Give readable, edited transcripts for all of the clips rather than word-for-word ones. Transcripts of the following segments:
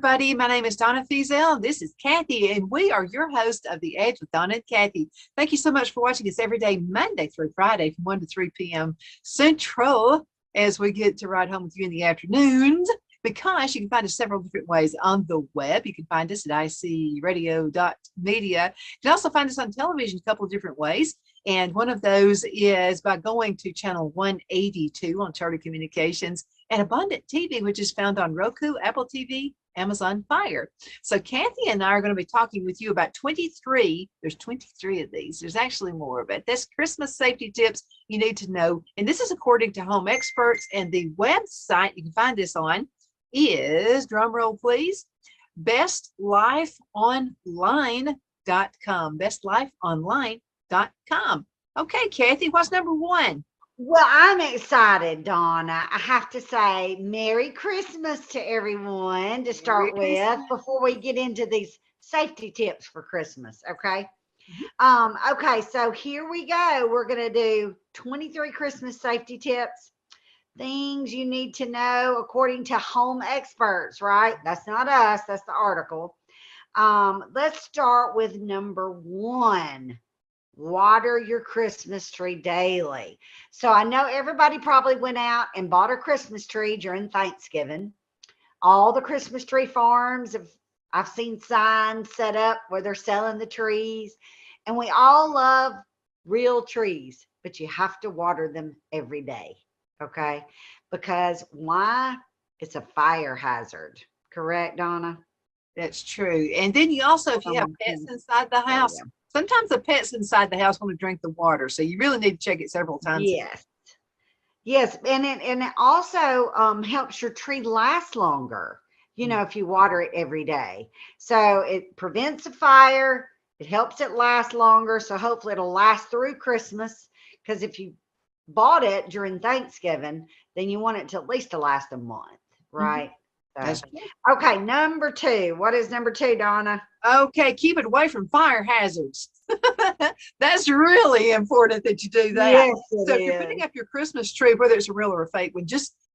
everybody. My name is Donna and this is Cathy, and we are your host of The Edge with Donna and Cathy. Thank you so much for watching us every day, Monday through Friday from 1 to 3 p.m. Central, as we get to ride home with you in the afternoons, because you can find us several different ways on the web. You can find us at icradio.media. You can also find us on television a couple of different ways. And one of those is by going to channel 182 on Charter Communications and Abundant TV, which is found on Roku, Apple TV, Amazon Fire. So Cathy and I are going to be talking with you about 23. There's 23 of these. There's actually more of it. That's Christmas safety tips you need to know. And this is according to home experts. And the website you can find this on is, drum roll please, bestlifeonline.com. Bestlifeonline.com. Okay, Cathy, what's number one? Well, I'm excited, Donna. I have to say Merry Christmas to everyone to start with before we get into these safety tips for Christmas, okay? Okay, so here we go. We're going to do 23 Christmas safety tips, things you need to know according to home experts, right? That's not us, that's the article. Let's start with number one. Water your Christmas tree daily. So I know everybody probably went out and bought a Christmas tree during Thanksgiving. All the Christmas tree farms, I've seen signs set up where they're selling the trees. And we all love real trees, but you have to water them every day, okay? Because why? It's a fire hazard. Correct, Donna? That's true. And then you also, if you have pets inside the house, sometimes the pets inside the house want to drink the water. So you really need to check it several times. Yes. Yes. And it also helps your tree last longer, you know, if you water it every day. So it prevents a fire. It helps it last longer. So hopefully it'll last through Christmas. Because if you bought it during Thanksgiving, then you want it to at least to last a month, right? Okay, number two. What is number two, Donna? Okay, keep it away from fire hazards. That's really important that you do that. Yes, so if you're putting up your Christmas tree, whether it's a real or a fake one,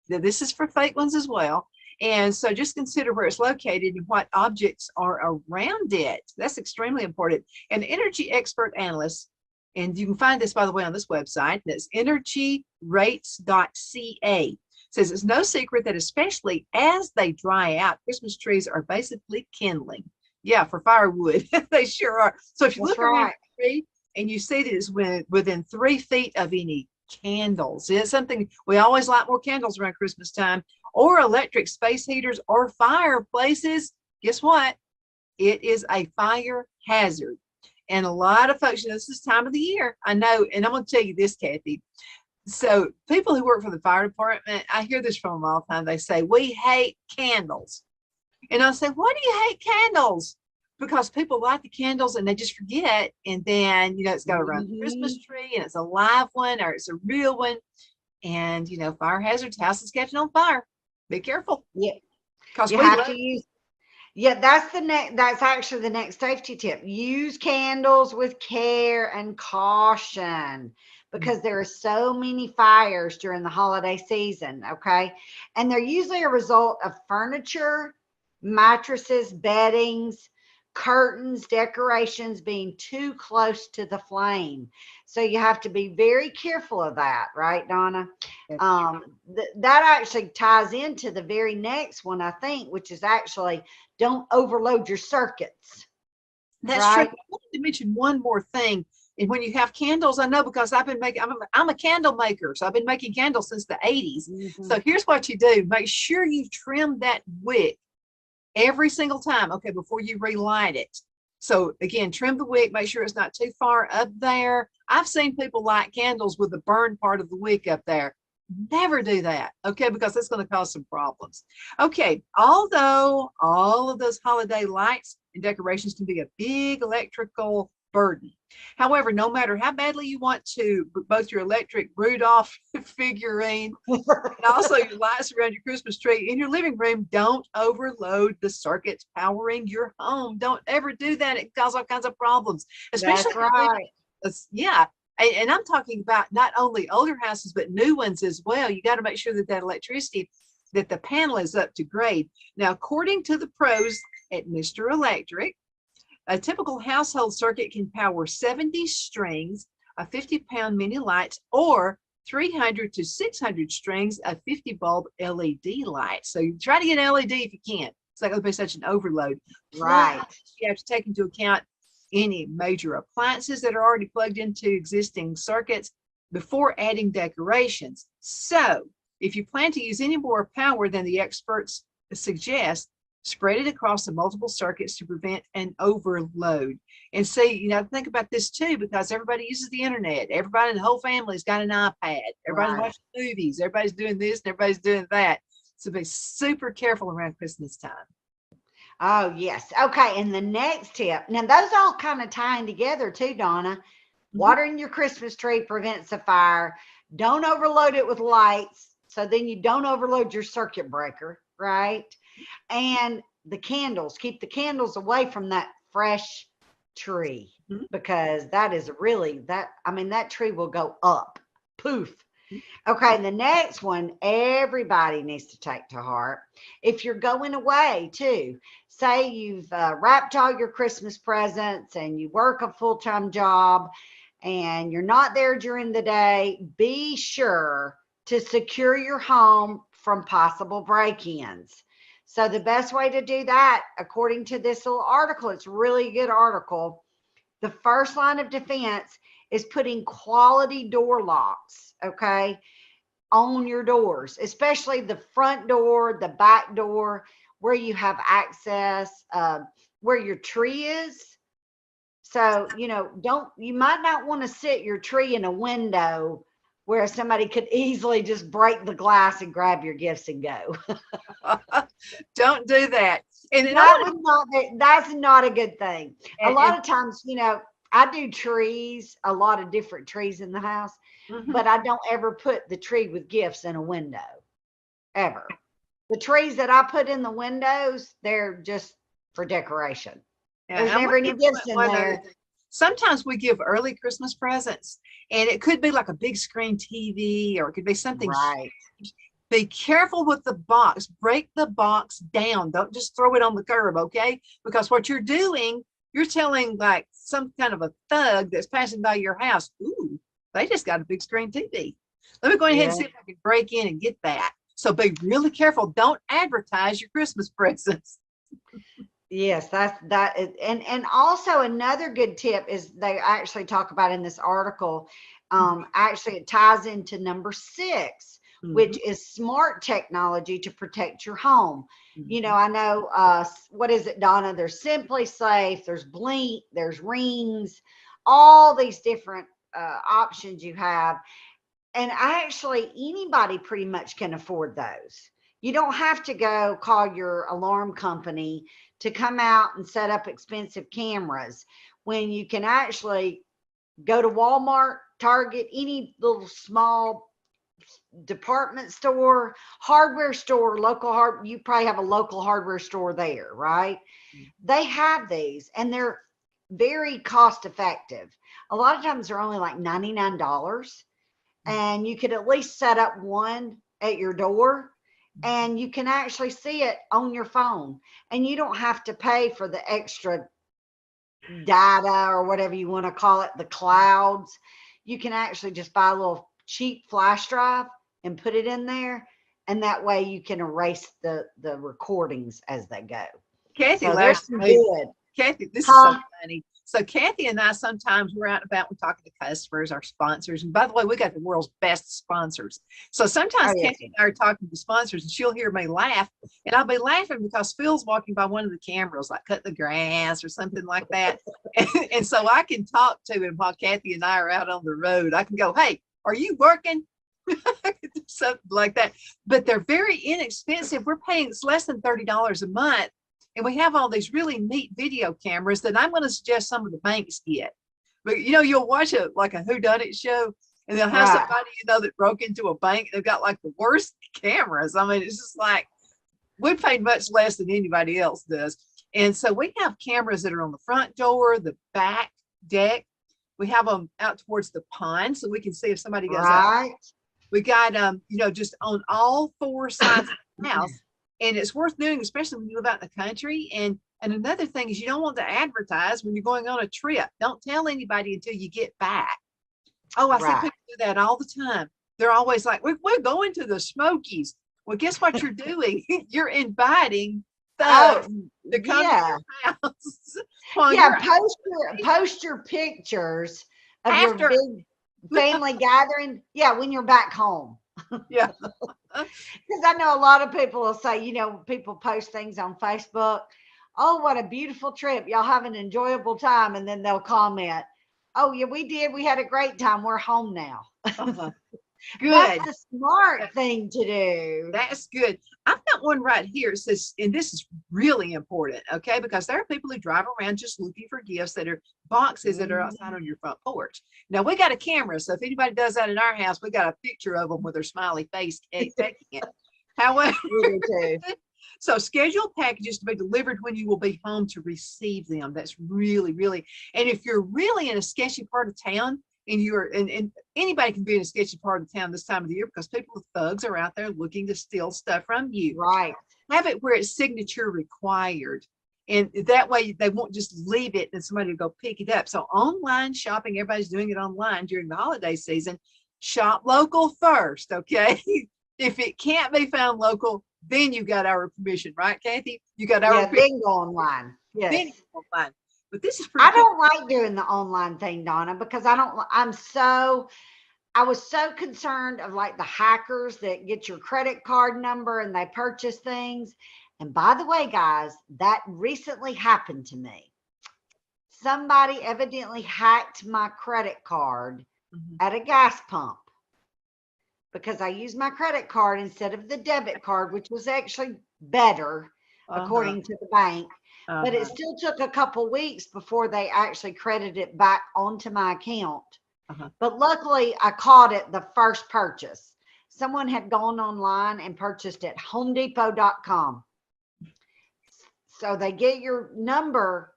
this is for fake ones as well. And so just consider where it's located and what objects are around it. That's extremely important. An energy expert analyst, and you can find this, by the way, on this website, that's energyrates.ca. Says it's no secret that especially as they dry out, Christmas trees are basically kindling. Yeah, for firewood. They sure are. So if you look around the tree and you see that it's within 3 feet of any candles, it's something we always light more candles around Christmas time, or electric space heaters or fireplaces, guess what? It is a fire hazard. And a lot of folks, you know, this is time of the year. I know, and I'm going to tell you this, Cathy. So people who work for the fire department, I hear this from them all the time. They say, we hate candles. And I say, why do you hate candles? Because people light the candles and they just forget. And then, you know, it's got around the Christmas tree and it's a live one or it's a real one. And, you know, fire hazards, house is catching on fire. Be careful. Yeah. Because you have to use. Yeah, that's actually the next safety tip. Use candles with care and caution, because there are so many fires during the holiday season, okay? And they're usually a result of furniture, mattresses, beddings, curtains, decorations being too close to the flame. So you have to be very careful of that, right, Donna? That actually ties into the very next one, I think, which is actually don't overload your circuits. That's right? True. I wanted to mention one more thing. And when you have candles, I know, because I've been making, I'm a candle maker. So I've been making candles since the 80s. So here's what you do. Make sure you trim that wick every single time, okay, before you relight it. So again, trim the wick, make sure it's not too far up there. I've seen people light candles with the burned part of the wick up there. Never do that, okay, because that's going to cause some problems. Okay, although all of those holiday lights and decorations can be a big electrical burden. However, no matter how badly you want to, both your electric Rudolph figurine and also your lights around your Christmas tree in your living room, don't overload the circuits powering your home. Don't ever do that. It can cause all kinds of problems. Especially, that's right. Yeah. And I'm talking about not only older houses, but new ones as well. You got to make sure that that electricity that the panel is up to grade. Now, according to the pros at Mr. Electric, a typical household circuit can power 70 strings of 50-pound mini lights or 300 to 600 strings of 50 bulb LED lights. So you try to get an LED if you can. It's not going to be such an overload. Right. Plus, you have to take into account any major appliances that are already plugged into existing circuits before adding decorations. So if you plan to use any more power than the experts suggest, spread it across the multiple circuits to prevent an overload. And see, you know, think about this too, because everybody uses the internet. Everybody in the whole family's got an iPad. Everybody's watching movies. Everybody's doing this and everybody's doing that. So be super careful around Christmas time. Oh, yes. Okay. And the next tip, now those all kind of tying together too, Donna. Watering your Christmas tree prevents a fire. Don't overload it with lights. So then you don't overload your circuit breaker, right? And the candles, keep the candles away from that fresh tree, because that is really that tree will go up. Poof. Okay, the next one, everybody needs to take to heart. If you're going away too, say you've wrapped all your Christmas presents and you work a full-time job and you're not there during the day, be sure to secure your home from possible break-ins. So the best way to do that, according to this little article, it's a really good article. The first line of defense is putting quality door locks, okay, on your doors, especially the front door, the back door, where you have access, where your tree is. So, you know, you might not want to sit your tree in a window where somebody could easily just break the glass and grab your gifts and go. Don't do that. And that's not a good thing. A lot of times, you know, I do trees, a lot of different trees in the house, but I don't ever put the tree with gifts in a window, ever. The trees that I put in the windows, they're just for decoration. There's never any gifts in there. Sometimes we give early Christmas presents, and it could be like a big screen TV, or it could be something. Right. Be careful with the box. Break the box down. Don't just throw it on the curb, okay? Because what you're doing, you're telling like some kind of a thug that's passing by your house, ooh, they just got a big screen TV. Let me go ahead and see if I can break in and get that. So be really careful. Don't advertise your Christmas presents. Yes, and also another good tip is they actually talk about in this article. Actually, it ties into number 6, which is smart technology to protect your home. You know, I know, what is it, Donna? There's Simply Safe, there's Blink, there's Rings, all these different options you have. And actually, anybody pretty much can afford those. You don't have to go call your alarm company to come out and set up expensive cameras, when you can actually go to Walmart, Target, any little small department store, hardware store, you probably have a local hardware store there, right? They have these and they're very cost effective. A lot of times they're only like $99, and you could at least set up one at your door, and you can actually see it on your phone, and you don't have to pay for the extra data or whatever you want to call it, the clouds. You can actually just buy a little cheap flash drive and put it in there, and that way you can erase the recordings as they go. Kathy, so there's some good. Kathy, this is so funny. So Kathy and I, sometimes we're out and about, we're talking to customers, our sponsors. And by the way, we got the world's best sponsors. So sometimes Kathy and I are talking to sponsors, and she'll hear me laugh, and I'll be laughing because Phil's walking by one of the cameras, like cutting the grass or something like that. And so I can talk to him while Kathy and I are out on the road. I can go, hey, are you working? Something like that. But they're very inexpensive. We're paying, it's less than $30 a month. And we have all these really neat video cameras that I'm going to suggest some of the banks get. But, you know, you'll watch like a whodunit show, and they'll have somebody, you know, that broke into a bank. They've got like the worst cameras. I mean, it's just like, we paid much less than anybody else does. And so we have cameras that are on the front door, the back deck. We have them out towards the pond, so we can see if somebody goes out. We got, you know, just on all 4 sides of the house. And it's worth doing, especially when you live out in the country. And another thing is you don't want to advertise when you're going on a trip. Don't tell anybody until you get back. Oh, I see people do that all the time. They're always like, we're going to the Smokies. Well, guess what you're doing? You're inviting thugs to come to your house. Post your pictures of After. your big family gathering. Yeah, when you're back home. Yeah. Because I know a lot of people will say, people post things on Facebook. Oh, what a beautiful trip. Y'all have an enjoyable time. And then they'll comment, oh, yeah, we did. We had a great time. We're home now. Good. That's a smart thing to do. That's good. I've got one right here. It says, and this is really important, okay? Because there are people who drive around just looking for gifts that are boxes that are outside on your front porch. Now, we got a camera, so if anybody does that in our house, we got a picture of them with their smiley face taking it. However, so schedule packages to be delivered when you will be home to receive them. That's really, really, and if you're really in a sketchy part of town, and anybody can be in a sketchy part of town this time of the year because people with thugs are out there looking to steal stuff from you. Right. Have it where it's signature required. And that way they won't just leave it and somebody will go pick it up. So online shopping, everybody's doing it online during the holiday season. Shop local first, okay? If it can't be found local, then you got our permission, right, Kathy? You got our permission. Then go online. Yes. Then go online. But this is pretty I don't like doing the online thing, Donna, because I was so concerned of like the hackers that get your credit card number and they purchase things. And by the way, guys, that recently happened to me. Somebody evidently hacked my credit card at a gas pump because I used my credit card instead of the debit card, which was actually better according to the bank. But it still took a couple weeks before they actually credited it back onto my account. But luckily, I caught it the first purchase. Someone had gone online and purchased at homedepot.com. So they get your number.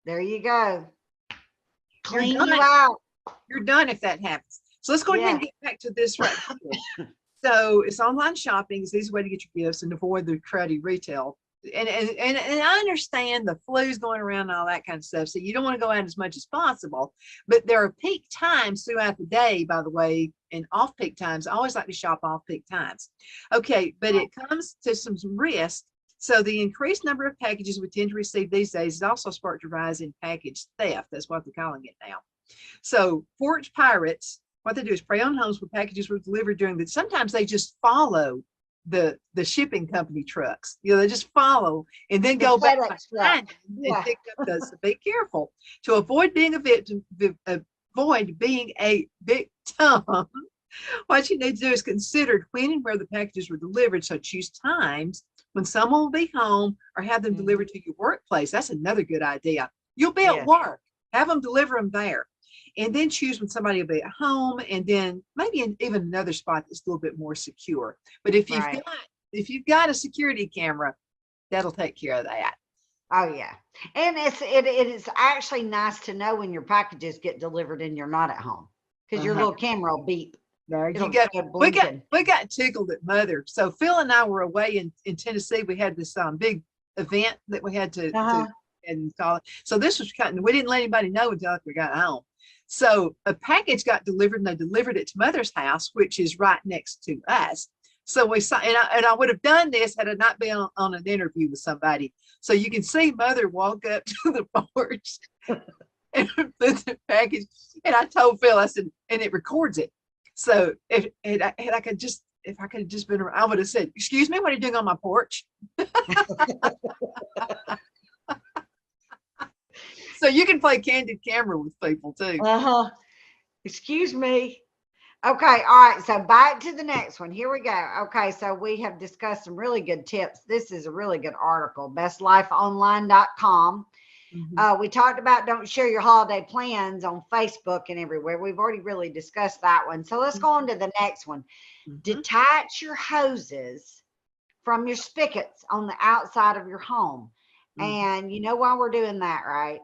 There you go. Clean you out. You're done if that happens. So let's go ahead and get back to this right here. So it's online shopping. It's the easy way to get your gifts and avoid the cruddy retail. And I understand the flu's going around and all that kind of stuff. So you don't want to go out as much as possible. But there are peak times throughout the day, by the way, and off-peak times. I always like to shop off-peak times. Okay, but it comes to some risk. So the increased number of packages we tend to receive these days has also sparked a rise in package theft. That's what they're calling it now. So porch pirates, what they do is prey on homes where packages were delivered during the, sometimes they just follow the shipping company trucks. They just follow and then go back behind and pick up those. So be careful. To avoid being a victim, avoid being a victim, what you need to do is consider when and where the packages were delivered. So choose times when someone will be home or have them delivered to your workplace. That's another good idea. You'll be at work, have them deliver them there. And then choose when somebody will be at home, and then maybe even another spot that's a little bit more secure. But if you've got a security camera, that'll take care of that. Oh yeah, and it is actually nice to know when your packages get delivered and you're not at home because your little camera will beep. There you go. We got tickled at Mother. So Phil and I were away in Tennessee. We had this big event that we had to install. So this was we didn't let anybody know until after we got home. So a package got delivered and they delivered it to Mother's house, which is right next to us. So we saw, and I would have done this had I not been on an interview with somebody. So you can see Mother walk up to the porch and put the package. And I told Phil, I said, and it records it. So if I could have just been around, I would have said, "Excuse me, what are you doing on my porch?" So you can play candid camera with people too. Excuse me. Okay. All right. So back to the next one. Here we go. Okay. So we have discussed some really good tips. This is a really good article, bestlifeonline.com. We talked about don't share your holiday plans on Facebook and everywhere. We've already really discussed that one. So let's go on to the next one. Detach your hoses from your spigots on the outside of your home. And you know why we're doing that, right?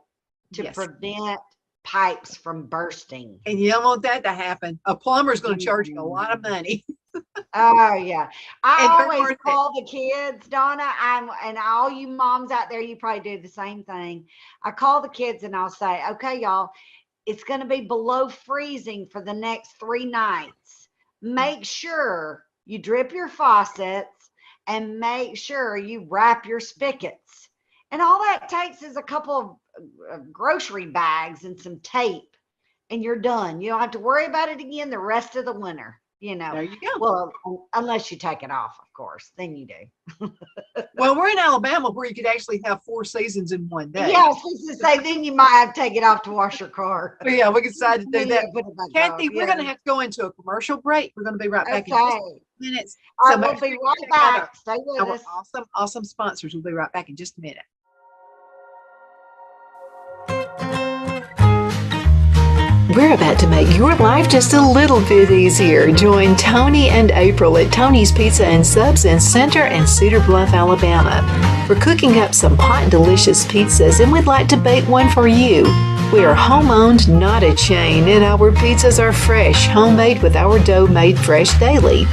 To prevent pipes from bursting. And you don't want that to happen. A plumber's going to charge you a lot of money. Oh yeah. I And they're always worth it. call the kids, Donna. And all you moms out there, you probably do the same thing. I call the kids and I'll say, okay, y'all, it's going to be below freezing for the next 3 nights. Make sure you drip your faucets and make sure you wrap your spigots. And all that takes is a couple of grocery bags and some tape, and you're done. You don't have to worry about it again the rest of the winter, you know. There you go. Well, unless you take it off, of course, then you do. Well, we're in Alabama where you could actually have 4 seasons in one day. Yeah, I was supposed to say, then you might have to take it off to wash your car. But yeah, we decided to do Then you that. gotta put it back Kathy, on. we're Yeah. going to have to go into a commercial break. We're going to be right back in just a Okay. few minutes. I So will make sure be you right check out back. Stay with our us. awesome sponsors. We'll be right back in just a minute. We're about to make your life just a little bit easier. Join Tony and April at Tony's Pizza and Subs in Center and Cedar Bluff, Alabama. We're cooking up some hot, delicious pizzas, and we'd like to bake one for you. We are home-owned, not a chain, and our pizzas are fresh, homemade with our dough made fresh daily.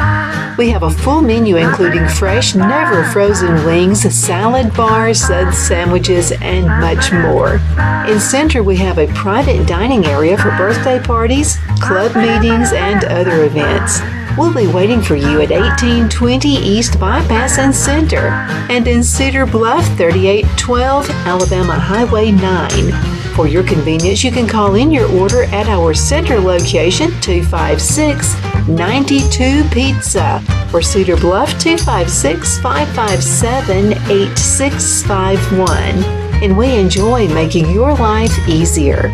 We have a full menu including fresh, never frozen wings, salad bars, suds sandwiches, and much more. In Center, we have a private dining area for birthday parties, club meetings, and other events. We'll be waiting for you at 1820 East Bypass and Center, and in Cedar Bluff, 3812 Alabama Highway 9. For your convenience, you can call in your order at our Center location, 256-92 Pizza, or Cedar Bluff, 256-557-8651. And we enjoy making your life easier.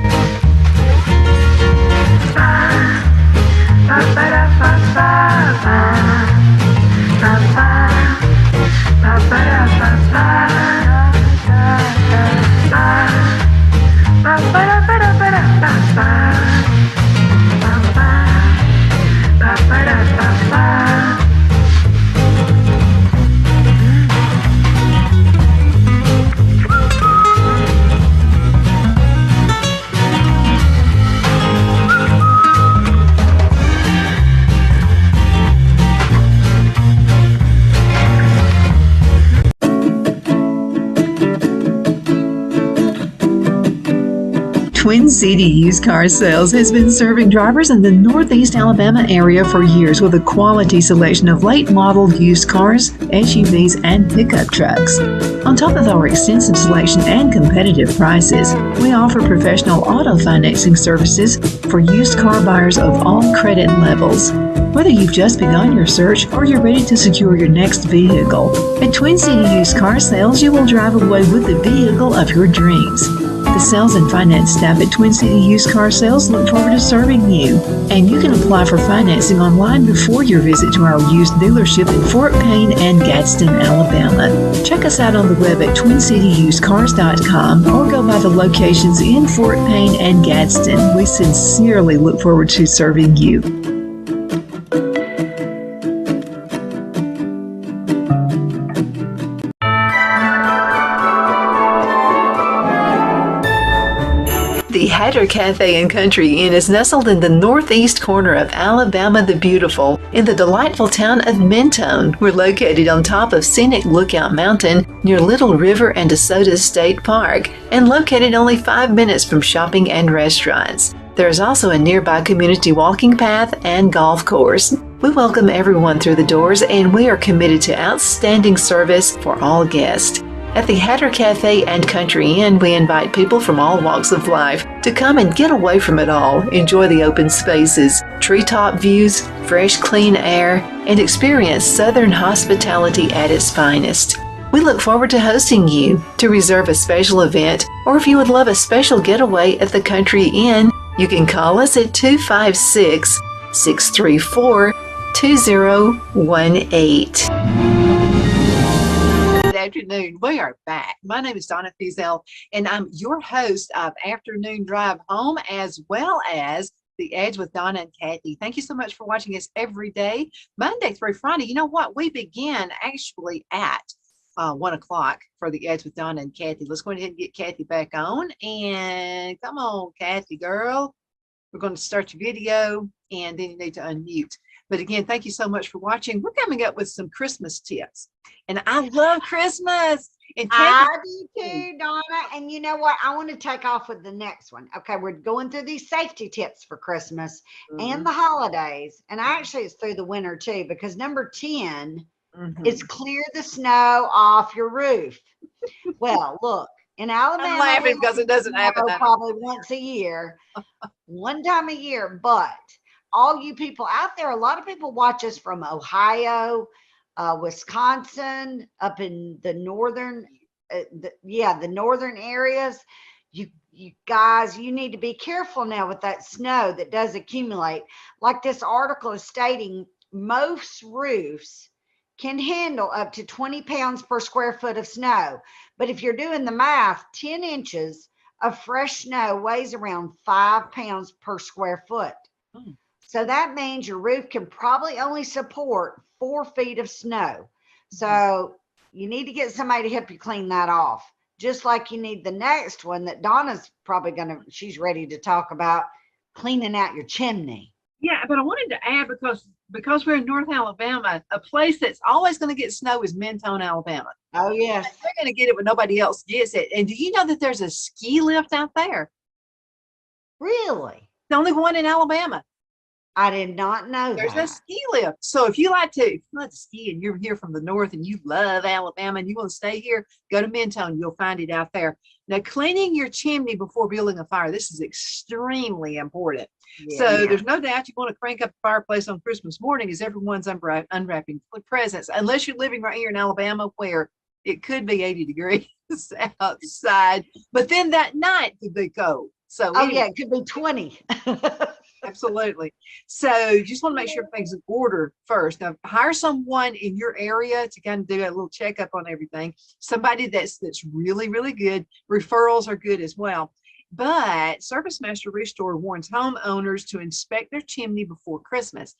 Twin City Used Car Sales has been serving drivers in the Northeast Alabama area for years with a quality selection of late model used cars, SUVs, and pickup trucks. On top of our extensive selection and competitive prices, we offer professional auto financing services for used car buyers of all credit levels. Whether you've just begun your search or you're ready to secure your next vehicle, at Twin City Used Car Sales, you will drive away with the vehicle of your dreams. The sales and finance staff at Twin City Used Car Sales look forward to serving you. And you can apply for financing online before your visit to our used dealership in Fort Payne and Gadsden, Alabama. Check us out on the web at twincityusedcars.com or go by the locations in Fort Payne and Gadsden. We sincerely look forward to serving you. The Hatter Cafe and Country Inn is nestled in the northeast corner of Alabama the Beautiful in the delightful town of Mentone. We're located on top of scenic Lookout Mountain near Little River and DeSoto State Park and located only 5 minutes from shopping and restaurants. There is also a nearby community walking path and golf course. We welcome everyone through the doors and we are committed to outstanding service for all guests. At the Hatter Cafe and Country Inn, we invite people from all walks of life to come and get away from it all, enjoy the open spaces, treetop views, fresh, clean air, and experience Southern hospitality at its finest. We look forward to hosting you. To reserve a special event, or if you would love a special getaway at the Country Inn, you can call us at 256-634-2018. Good afternoon. We are back. My name is Donna, and I'm your host of Afternoon Drive Home, as well as the Edge with Donna and Cathy. Thank you so much for watching us every day, Monday through Friday. You know what? We begin actually at 1 o'clock for the Edge with Donna and Cathy. Let's go ahead and get Cathy back on. And come on, Cathy, girl. We're going to start your video, and then you need to unmute. But again, thank you so much for watching. We're coming up with some Christmas tips. And I love Christmas. And I Cathy, do too, Donna. And you know what? I want to take off with the next one. Okay, we're going through these safety tips for Christmas and the holidays. And actually, it's through the winter too, because number 10 is clear the snow off your roof. Well, look, in I'm Alabama, laughing because it doesn't happen that probably once a year, one time a year. But all you people out there, a lot of people watch us from Ohio, Wisconsin, up in the northern, the northern areas. You guys, you need to be careful now with that snow that does accumulate. Like this article is stating, most roofs can handle up to 20 pounds per square foot of snow. But if you're doing the math, 10 inches of fresh snow weighs around 5 pounds per square foot. So that means your roof can probably only support 4 feet of snow. So you need to get somebody to help you clean that off. Just like you need the next one that Donna's probably she's ready to talk about, cleaning out your chimney. Yeah, but I wanted to add, because we're in North Alabama, a place that's always going to get snow is Mentone, Alabama. Oh, yes. And they're going to get it when nobody else gets it. And do you know that there's a ski lift out there? Really? The only one in Alabama. I did not know There's that. a ski lift. So if you like to ski and you're here from the north and you love Alabama and you want to stay here, go to Mentone. You'll find it out there. Now, cleaning your chimney before building a fire, this is extremely important. So there's no doubt you want to crank up the fireplace on Christmas morning as everyone's unwrapping presents, unless you're living right here in Alabama where it could be 80 degrees outside, but then that night could be cold. So yeah, it could be 20. Absolutely. So you just want to make sure everything's in order first. Now, hire someone in your area to kind of do a little checkup on everything. Somebody that's really, really good. Referrals are good as well. But Service Master Restore warns homeowners to inspect their chimney before Christmas.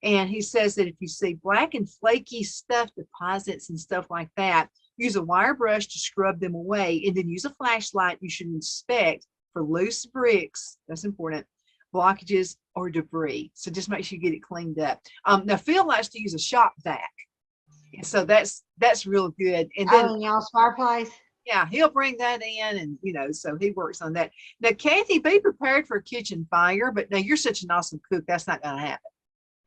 And he says that if you see black and flaky stuff, deposits and stuff like that, use a wire brush to scrub them away, and then use a flashlight. You should inspect for loose bricks. That's important. Blockages or debris. So just make sure you get it cleaned up. Now Phil likes to use a shop vac. And so that's real good. And then y'all's fireplace. Yeah, he'll bring that in, and so he works on that. Now, Cathy, be prepared for a kitchen fire, but now you're such an awesome cook, that's not going to happen.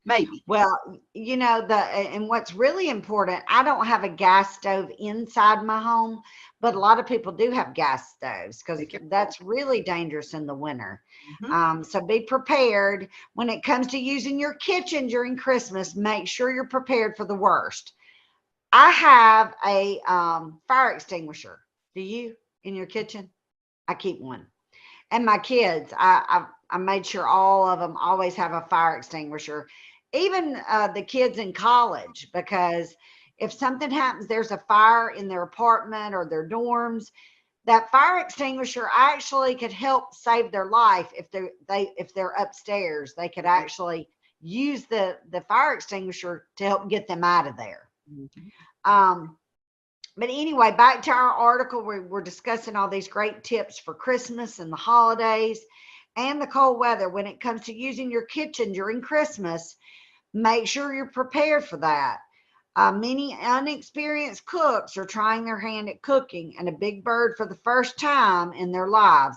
Maybe. Well, and what's really important, I don't have a gas stove inside my home, but a lot of people do have gas stoves because that's really dangerous in the winter. So be prepared when it comes to using your kitchen during Christmas. Make sure you're prepared for the worst. I have a fire extinguisher. Do you in your kitchen? I keep one. And my kids, I made sure all of them always have a fire extinguisher. Even the kids in college, because if something happens, there's a fire in their apartment or their dorms, that fire extinguisher actually could help save their life. If they're upstairs, they could actually use the fire extinguisher to help get them out of there. But anyway, back to our article, we're discussing all these great tips for Christmas and the holidays and the cold weather. When it comes to using your kitchen during Christmas, make sure you're prepared for that. Many unexperienced cooks are trying their hand at cooking and a big bird for the first time in their lives,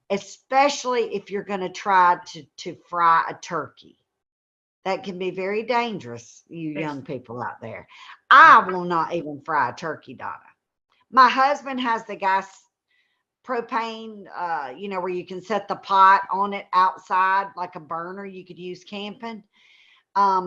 especially if you're going to try to fry a turkey. That can be very dangerous, you young people out there. I will not even fry a turkey, Donna. My husband has the gas propane, where you can set the pot on it outside like a burner you could use camping.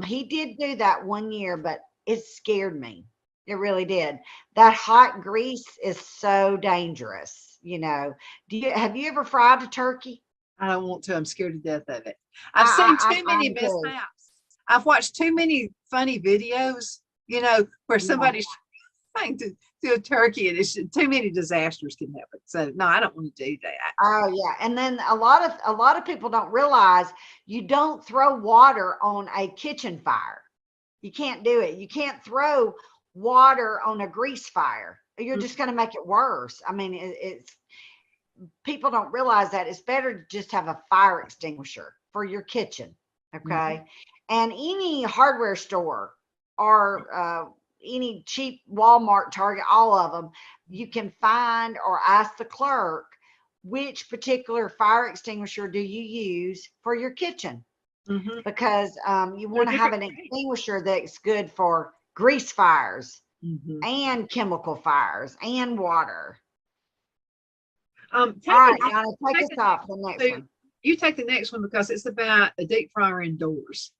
He did do that one year, but it scared me. It really did. That hot grease is so dangerous. Have you ever fried a turkey? I don't want to. I'm scared to death of it. I've seen too many mishaps. I've watched too many funny videos, where somebody's trying to do a turkey and it's too many disasters can happen. So no, I don't want to do that. Oh yeah. And then a lot of people don't realize you don't throw water on a kitchen fire. You can't do it. You can't throw water on a grease fire. You're just going to make it worse. I mean, it's people don't realize that it's better to just have a fire extinguisher for your kitchen. Okay. And any hardware store or any cheap Walmart, Target, all of them, you can find or ask the clerk, which particular fire extinguisher do you use for your kitchen? Because you want to have an extinguisher that's good for grease fires and chemical fires and water. All right, Donna, take us off the next one. You take the next one because it's about a deep fryer indoors.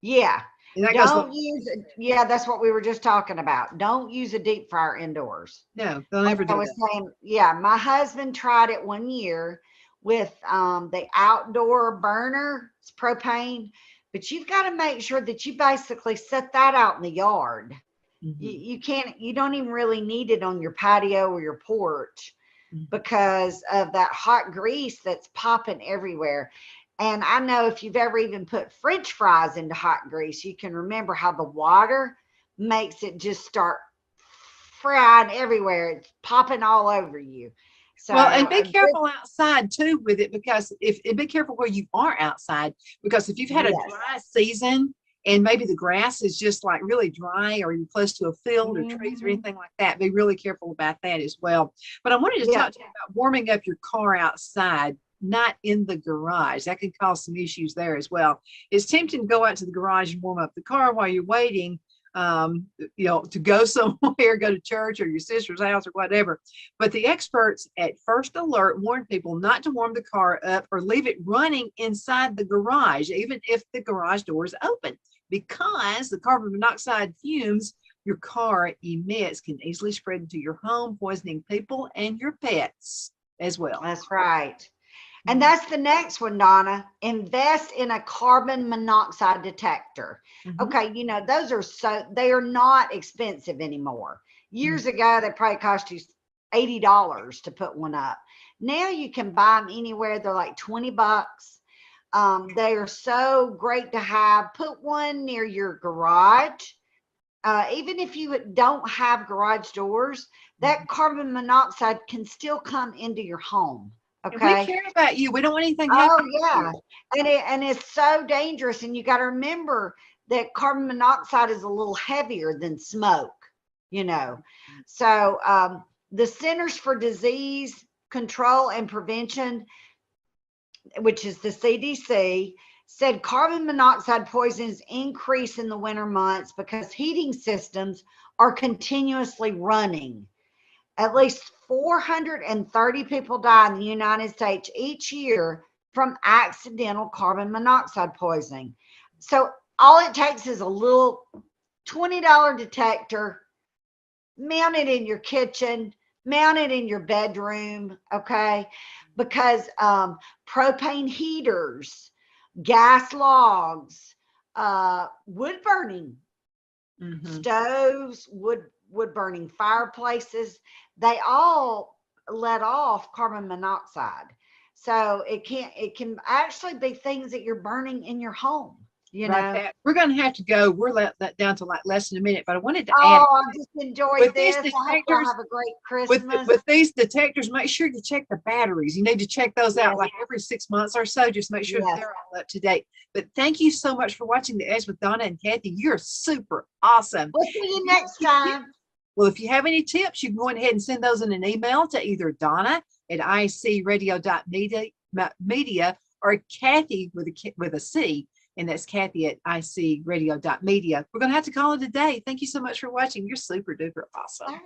Yeah. Don't use it. Yeah, that's what we were just talking about. Don't use a deep fryer indoors. No, they'll never do that. Saying, yeah, my husband tried it one year with the outdoor burner. It's propane, but you've got to make sure that you basically set that out in the yard. You can't, you don't even really need it on your patio or your porch because of that hot grease that's popping everywhere. And I know if you've ever even put French fries into hot grease, you can remember how the water makes it just start frying everywhere. It's popping all over you. So, well, and be careful outside too with it, because be careful where you are outside, because if you've had a dry season and maybe the grass is just like really dry, or you're close to a field or trees or anything like that, be really careful about that as well. But I wanted to talk to you about warming up your car outside, not in the garage. That can cause some issues there as well. It's tempting to go out to the garage and warm up the car while you're waiting, to go somewhere, go to church or your sister's house or whatever. But the experts at First Alert warn people not to warm the car up or leave it running inside the garage, even if the garage door is open, because the carbon monoxide fumes your car emits can easily spread into your home, poisoning people and your pets as well. That's right. And that's the next one, Donna. Invest in a carbon monoxide detector. Okay, they are not expensive anymore. Years ago, they probably cost you $80 to put one up. Now you can buy them anywhere. They're like $20. They are so great to have. Put one near your garage. Even if you don't have garage doors, that carbon monoxide can still come into your home. Okay. We care about you. We don't want anything happening. Oh, yeah. And it's so dangerous. And you got to remember that carbon monoxide is a little heavier than smoke, So the Centers for Disease Control and Prevention, which is the CDC, said carbon monoxide poisons increase in the winter months because heating systems are continuously running. At least 430 people die in the United States each year from accidental carbon monoxide poisoning. So all it takes is a little $20 detector, mount it in your kitchen, mount it in your bedroom, okay? Because propane heaters, gas logs, wood burning, stoves, wood burning fireplaces, they all let off carbon monoxide. So it can actually be things that you're burning in your home. Right, we're going to have to go. We're let that down to like less than a minute, but I wanted to add. Oh, I just enjoyed this. I hope y'all have a great Christmas. With these detectors, make sure you check the batteries. You need to check those out like every 6 months or so. Just make sure they're all up to date. But thank you so much for watching The Edge with Donna and Cathy. You're super awesome. We'll see you next time. Well, if you have any tips, you can go ahead and send those in an email to either Donna at icradio.media or Cathy with a C. And that's Cathy at icradio.media. We're going to have to call it a day. Thank you so much for watching. You're super duper awesome.